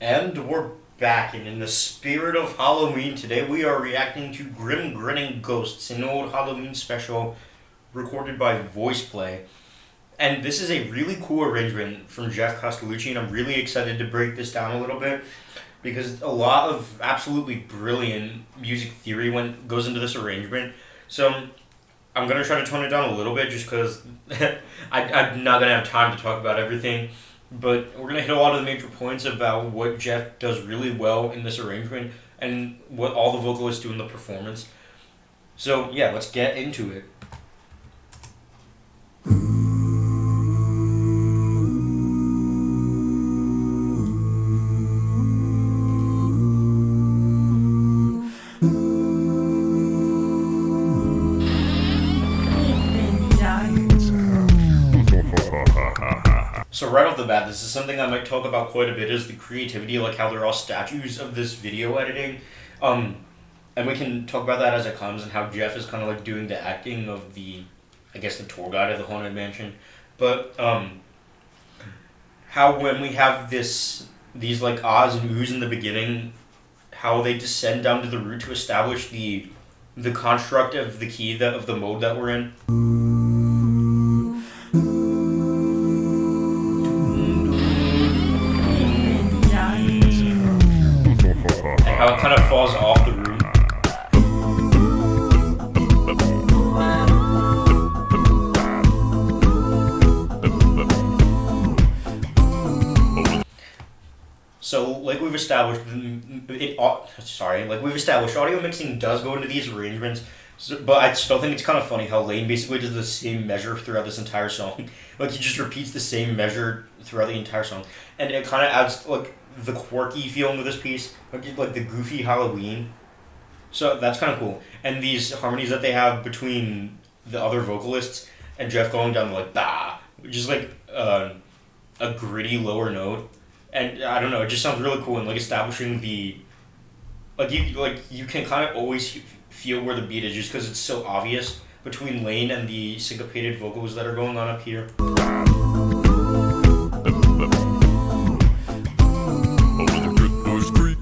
And we're back, and in the spirit of Halloween, today we are reacting to Grinning Ghosts, an old Halloween special recorded by VoicePlay. And this is a really cool arrangement from Jeff Castellucci, and I'm really excited to break this down a little bit because a lot of absolutely brilliant music theory goes into this arrangement. So I'm going to try to tone it down a little bit just because I'm not going to have time to talk about everything. But we're going to hit a lot of the major points about what Jeff does really well in this arrangement and what all the vocalists do in the performance. So yeah, let's get into it. So right off the bat, this is something I might talk about quite a bit, is the creativity, like how they're all statues of this video editing. And we can talk about that as it comes and how Jeff is kind of like doing the acting of the tour guide of the Haunted Mansion. But how when we have these like ahs and oohs in the beginning, how they descend down to the root to establish the construct of the key of the mode that we're in. How it kind of falls off the root. So, like we've established, audio mixing does go into these arrangements, but I still think it's kind of funny how Lane basically does the same measure throughout this entire song. Like, he just repeats the same measure throughout the entire song, and it kind of adds, like, the quirky feeling of this piece, like the goofy Halloween. So that's kind of cool. And these harmonies that they have between the other vocalists and Jeff going down like bah, which is like a gritty lower note. And I don't know, it just sounds really cool and like establishing the you can kind of always feel where the beat is just because it's so obvious between Lane and the syncopated vocals that are going on up here.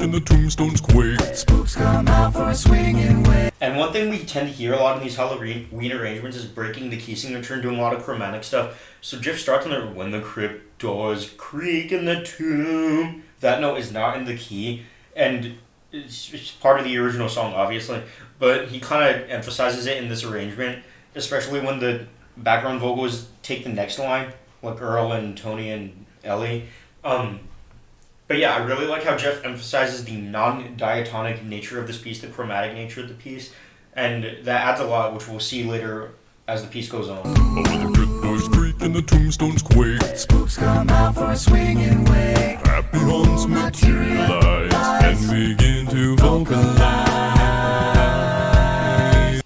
The tombstones quake. Spooks come out for a swinging way. And one thing we tend to hear a lot in these Halloween arrangements is breaking the key signature and doing a lot of chromatic stuff. So Jeff starts on there, when the crypt doors creak in the tomb. That note is not in the key, and it's part of the original song, obviously. But he kind of emphasizes it in this arrangement, especially when the background vocals take the next line, like Earl and Tony and Ellie. But yeah, I really like how Jeff emphasizes the non-diatonic nature of this piece, the chromatic nature of the piece, and that adds a lot, which we'll see later as the piece goes on. Over the cryptos creak and the tombstones quake. Spooks come out for a swinging wake. Happy haunts materialize and begin to vocalize.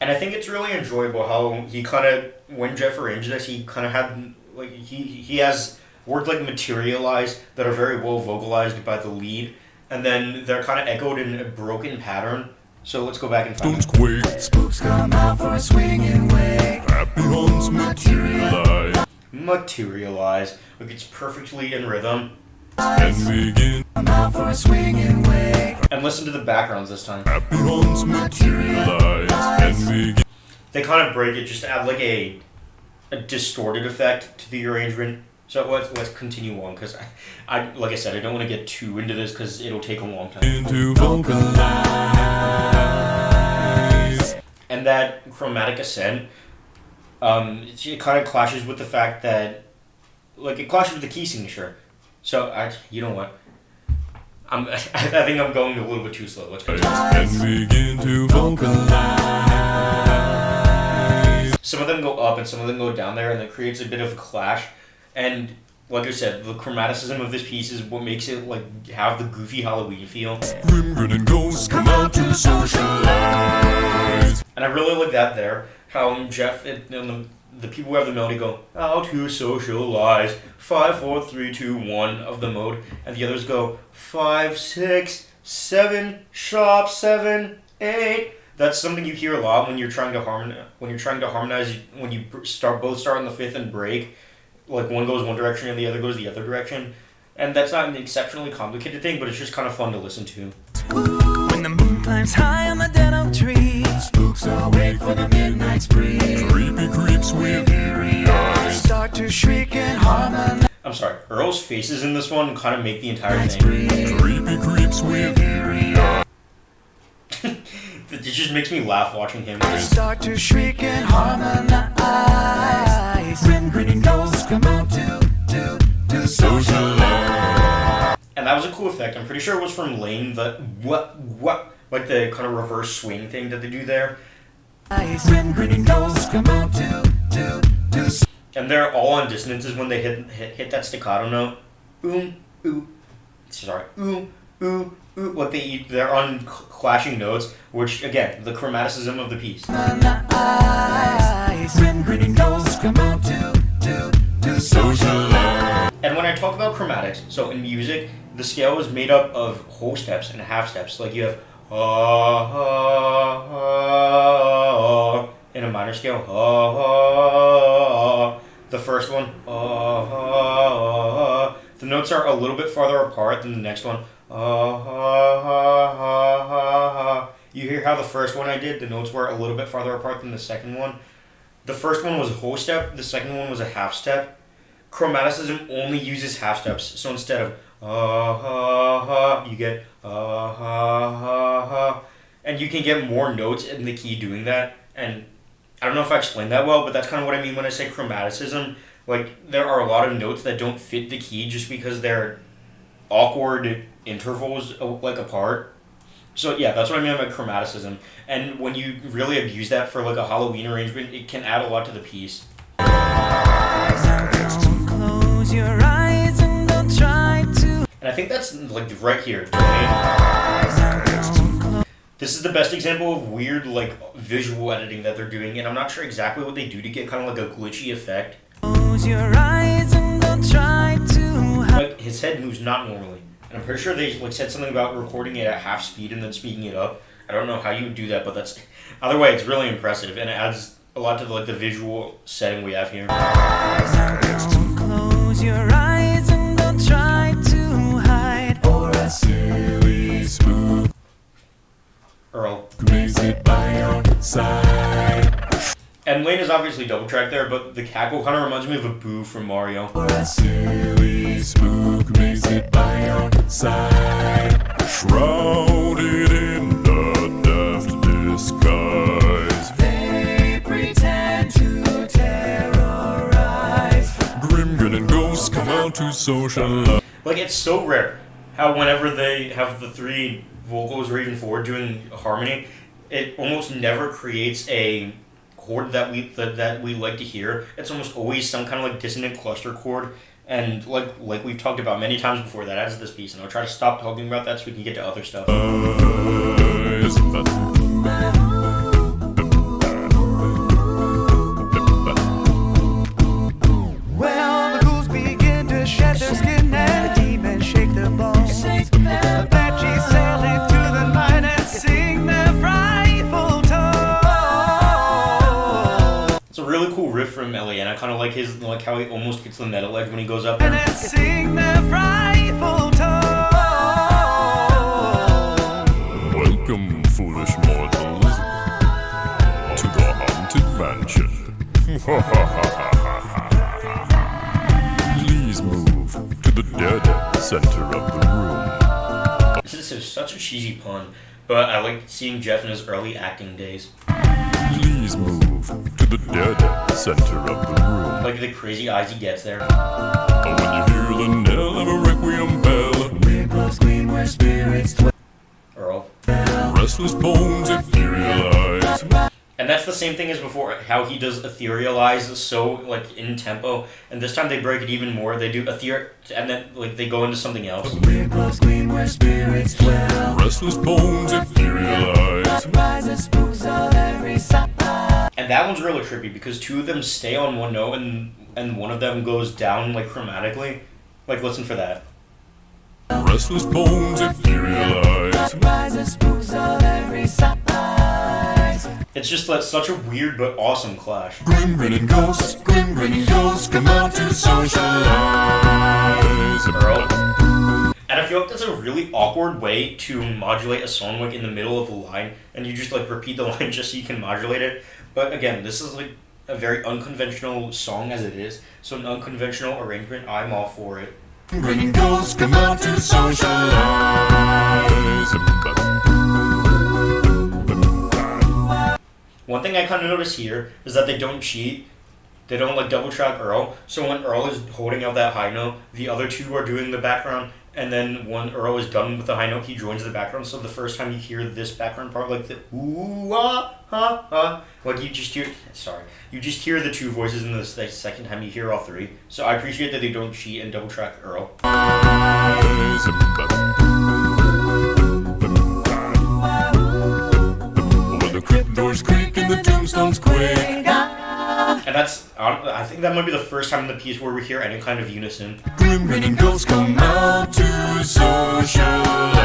And I think it's really enjoyable how he kind of, when Jeff arranged this, he kind of had, like, he has words like materialize that are very well vocalized by the lead, and then they're kind of echoed in a broken pattern. So let's go back and find it. Spooks come out for a swinging wake. Happy haunts materialize. Materialize. Like, it's perfectly in rhythm. And begin. Come out for a swinging wake. And listen to the backgrounds this time. Happy haunts materialize. And begin. They kind of break it just to add like a distorted effect to the arrangement. So let's continue on, because I like I said, I don't want to get too into this because it'll take a long time. Into vocalize. And that chromatic ascent, it kind of clashes with the fact that, like, it clashes with the key signature. So you know what? I think I'm going a little bit too slow. Let's go. And begin to vocalize. Some of them go up and some of them go down there, and it creates a bit of a clash. And like I said, the chromaticism of this piece is what makes it like have the goofy Halloween feel. Grinning ghosts come out to socialize. And I really like that there. How Jeff and the people who have the melody go, how to socialize, 5, 4, 3, 2, 1 of the mode, and the others go 5, 6, 7, sharp 7, 8. That's something you hear a lot when you're trying to harmonize. When you both start on the fifth and break. Like, one goes one direction and the other goes the other direction. And that's not an exceptionally complicated thing, but it's just kind of fun to listen to. When the moon climbs high on the dead oak tree, spooks awake for the midnight spree. Creepy creeps with eerie eyes Start to shriek and harmonize. I'm sorry, Earl's faces in this one kind of make the entire thing. Creepy creeps with eerie eyes. It just makes me laugh watching him. Start to shriek and harmonize. When grinning ghosts come out to socialize. And that was a cool effect. I'm pretty sure it was from Lane, the like the kind of reverse swing thing that they do there. When grinning ghosts come out to And they're all on dissonances when they hit that staccato note. Ooh. Sorry. Ooh. What they're on clashing notes, which again, the chromaticism of the piece. When grinning ghosts come out to socialize. And when I talk about chromatics, so in music, the scale is made up of whole steps and half steps. Like you have in a minor scale. The first one. The notes are a little bit farther apart than the next one. You hear how the first one I did, the notes were a little bit farther apart than the second one. The first one was a whole step, the second one was a half step. Chromaticism only uses half steps, so instead of you get and you can get more notes in the key doing that. And I don't know if I explained that well, but that's kind of what I mean when I say chromaticism. Like, there are a lot of notes that don't fit the key just because they're awkward intervals like apart. So yeah, that's what I mean by chromaticism. And when you really abuse that for like a Halloween arrangement, it can add a lot to the piece. Close your eyes and don't try to. And I think that's like right here. This is the best example of weird like visual editing that they're doing, and I'm not sure exactly what they do to get kind of like a glitchy effect. Close your eyes and don't try to. Like his head moves not normally. And I'm pretty sure they like said something about recording it at half speed and then speeding it up. I don't know how you would do that, but that's either way, it's really impressive and it adds a lot to like the visual setting we have here. Close your eyes and don't try to hide for a silly spook. Earl. Crazy by your side. And Lane is obviously double tracked there, but the cackle kind of reminds me of a Boo from Mario. For a silly spook makes it by your side. Shrouded in the daft disguise, They pretend to terrorize. grinning ghosts come out to socialize. Like, it's so rare how whenever they have the three vocals or even four doing harmony, it almost never creates a chord that we like to hear. It's almost always some kind of like dissonant cluster chord, and like we've talked about many times before, that adds to this piece. And I'll try to stop talking about that so we can get to other stuff. Well, the ghouls begin to shed their skin and the demons shake their bones. The banshees sail into the night and sing their frightful tone. It's a really cool riff from Ellie, and I kind of like his like how he almost gets the metal edge when he goes up And there. then sing their frightful tone. Welcome, foolish mortals, to the haunted mansion. Please move to the dead center of the room. This is such a cheesy pun, but I like seeing Jeff in his early acting days. Please move to the dead center of the room. Like the crazy eyes he gets there. Oh, when you hear the knell of a requiem bell, We both scream where spirits dwell. Earl. restless bones etherealize. And that's the same thing as before, how he does etherealize so like in tempo, and this time they break it even more. They do and then like they go into something else. We both scream where spirits dwell. Restless bones etherealize. Rises spooks of every side. And that one's really trippy because two of them stay on one note and one of them goes down like chromatically. Like listen for that. Restless bones etherealize. Rises spooks of every side. It's just like such a weird but awesome clash. Grinning ghosts, grinning ghosts, come out to socialize. Earl. And I feel like that's a really awkward way to modulate a song like in the middle of a line, and you just like repeat the line just so you can modulate it. But again, this is like a very unconventional song as it is, so an unconventional arrangement, I'm all for it. Grinning ghosts, come out to socialize. One thing I kind of notice here is that they don't cheat. They don't like double track Earl. So when Earl is holding out that high note, the other two are doing the background. And then when Earl is done with the high note, he joins the background. So the first time you hear this background part, like the ooh ah ha ha, like you just hear the two voices, and the second time you hear all three. So I appreciate that they don't cheat and double track Earl. The crypt doors creak and the tombstones quake. And I think that might be the first time in the piece where we hear any kind of unison. Grinning ghosts come out to socialize.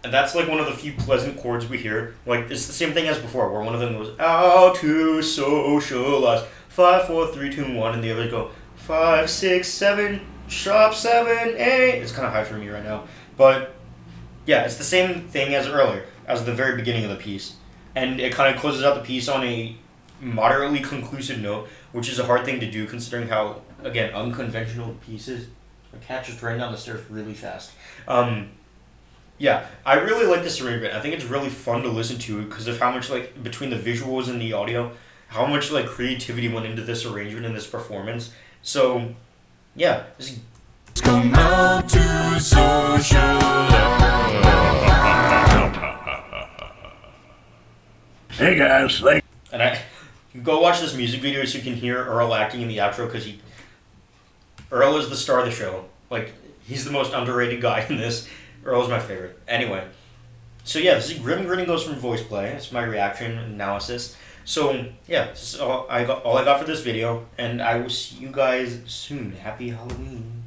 And that's like one of the few pleasant chords we hear. Like, it's the same thing as before, where one of them goes, out to socialize. 5, 4, 3, 2, 1, and the others go, 5, 6, 7, sharp 7, 8. It's kind of high for me right now. But, yeah, it's the same thing as earlier, as the very beginning of the piece. And it kind of closes out the piece on a moderately conclusive note, which is a hard thing to do considering how, again, unconventional pieces. My cat just ran down the stairs really fast. Yeah, I really like this arrangement. I think it's really fun to listen to because of how much, like, between the visuals and the audio, how much, like, creativity went into this arrangement and this performance. So, yeah, this is... Come out to socialize. Hey guys, And go watch this music video so you can hear Earl acting in the outro because Earl is the star of the show. Like, he's the most underrated guy in this. Earl is my favorite. Anyway, so yeah, this is Grinning Ghosts from VoicePlay. It's my reaction analysis. So yeah, this is all I got for this video, and I will see you guys soon. Happy Halloween.